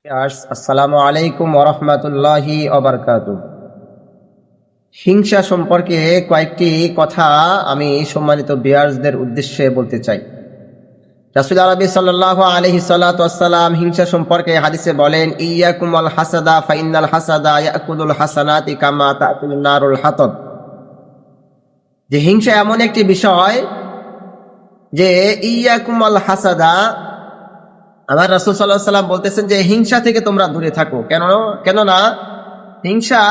আসসালামু আলাইকুম ওরহমতুল্লাহি ওবারকাতুহ। হিংসা সম্পর্কে কয়েকটি কথা আমি সম্মানিত ভিউয়ার্সদের উদ্দেশ্যে বলতে চাই। রাসূল আরবি সাল্লাল্লাহু আলাইহি সাল্লাতু ওয়াসসালাম হিংসা সম্পর্কে হাদিসে বলেন, ইয়াকুমুল হাসাদা ফাইন্নাল হাসাদা ইয়াকুলুল হাসানাতি কামা তাকুলুন নারুল হাতাব। যে হিংসা এমন একটি বিষয় যে ইয়াকুমুল হাসাদা, আমার রাসূল সাল্লাল্লাহু আলাইহি সাল্লাম বলতেছেন যে হিংসা থেকে তোমরা দূরে থাকো। কেননা হিংসা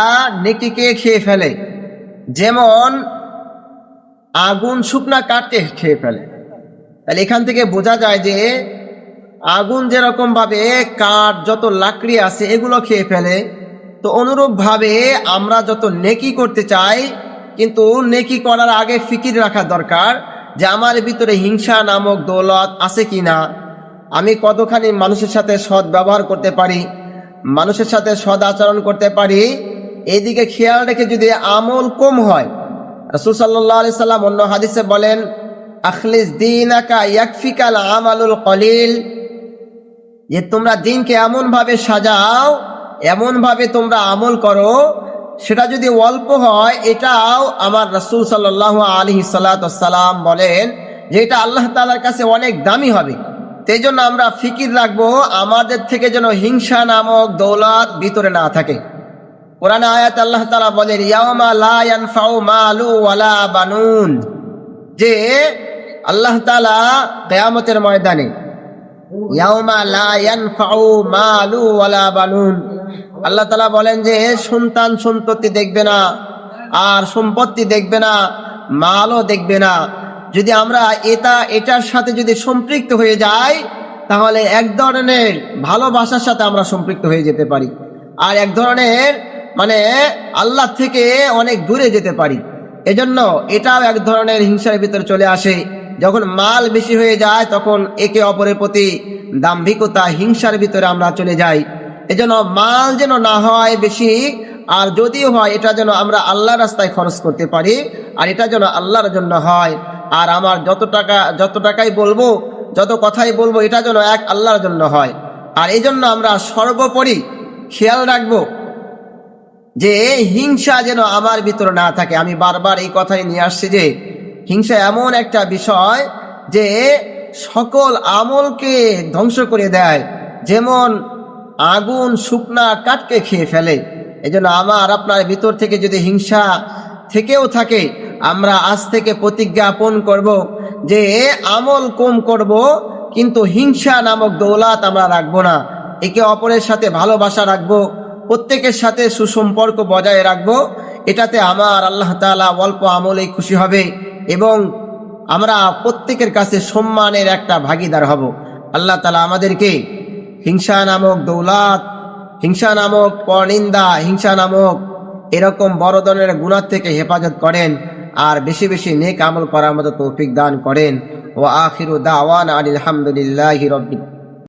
নেকিকে খেয়ে ফেলে, যেমন আগুন শুকনা কাঠকে খেয়ে ফেলে। তাহলে এখান থেকে বোঝা যায় যে আগুন যেরকম ভাবে কাঠ যত লাকড়ি আছে এগুলো খেয়ে ফেলে, তো অনুরূপ ভাবে আমরা যত নেকি করতে চাই, কিন্তু নেকি করার আগে ফিকির রাখা দরকার যে আমার ভিতরে হিংসা নামক দৌলত আছে কিনা, আমি কতখানি মানুষের সাথে সৎ ব্যবহার করতে পারি, মানুষের সাথে সদ আচরণ করতে পারি। এইদিকে খেয়াল রেখে যদি আমল কম হয়, রাসূল সাল্লাল্লাহু আলাইহি সাল্লাম অন্য হাদিসে বলেন, আখলিস দীনাকা ইয়াকফিকাল আমালুল কলিল। যে তোমরা দিনকে এমন ভাবে সাজাও, এমন ভাবে তোমরা আমল করো, সেটা যদি অল্প হয় এটাও আমার রাসূল সাল্লাল্লাহু আলাইহি সাল্লাম বলেন যে এটা আল্লাহ তাআলার কাছে অনেক দামি হবে। সেই জন্য আমরা ফিকির রাখবো আমাদের থেকে যেন হিংসা নামক দৌলত ভিতরে না থাকে। কোরআনে আয়াত আল্লাহ তাআলা বলেন, ইয়াওমা লা ইয়ানফাউ মালু ওয়ালা বানুন। যে আল্লাহ তাআলা কিয়ামতের ময়দানে ইয়াওমা লা ইয়ানফাউ মালু ওয়ালা বানুন, আল্লাহ তাআলা বলেন যে সন্তান সন্ততি দেখবে না, আর সম্পত্তি দেখবে না, মালও দেখবে না। যদি আমরা এটার সাথে যদি সম্পৃক্ত হয়ে যাই, তাহলে এক ধরনের ভালোবাসার সাথে আমরা সম্পৃক্ত হয়ে যেতে পারি, আর এক ধরনের আল্লাহ থেকে অনেক দূরে যেতে পারি। এজন্য এটাও এক ধরনের হিংসার ভিতরে চলে আসে। যখন মাল বেশি হয়ে যায় তখন একে অপরের প্রতি দাম্ভিকতা, হিংসার ভিতরে আমরা চলে যাই। এজন্য মাল যেন না হয় বেশি, আর যদিও হয় এটা যেন আমরা আল্লাহর রাস্তায় খরচ করতে পারি, আর এটা যেন আল্লাহর জন্য হয়। আর আমার যত টাকাই বলবো, যত কথাই বলবো, এটা যেন এক আল্লাহর জন্য হয়। আর এই জন্য আমরা সর্বোপরি খেয়াল রাখবো যে হিংসা যেন আমার ভিতরে না থাকে। আমি বারবার এই কথাই নিয়ে আসছি যে হিংসা এমন একটা বিষয় যে সকল আমলকে ধ্বংস করে দেয়, যেমন আগুন শুকনা কাঠকে খেয়ে ফেলে। এজন্য আমার আপনার ভিতর থেকে যদি হিংসা থেকেও থাকে, আমরা আজ থেকে প্রতিজ্ঞাপন করব যে আমল কম করব, কিন্তু হিংসা নামক দৌলত আমরা রাখবো না। একে অপরের সাথে ভালোবাসা রাখবো, প্রত্যেকের সাথে সুসম্পর্ক বজায় রাখবো। এটাতে আমার আল্লাহ তাআলা অল্প আমলেই খুশি হবে এবং আমরা প্রত্যেকের কাছে সম্মানের একটা ভাগীদার হব। আল্লাহ তাআলা আমাদেরকে হিংসা নামক দৌলত, হিংসা নামক পরনিন্দা, হিংসা নামক এরকম বড় ধরনের গুনাহ থেকে হেফাজত করেন, আর বেশি বেশি নেক আমল করার মতো তৌফিক দান করেন। ওয়া আখিরু দাওয়ানা আলহামদুলিল্লাহি রাব্বিল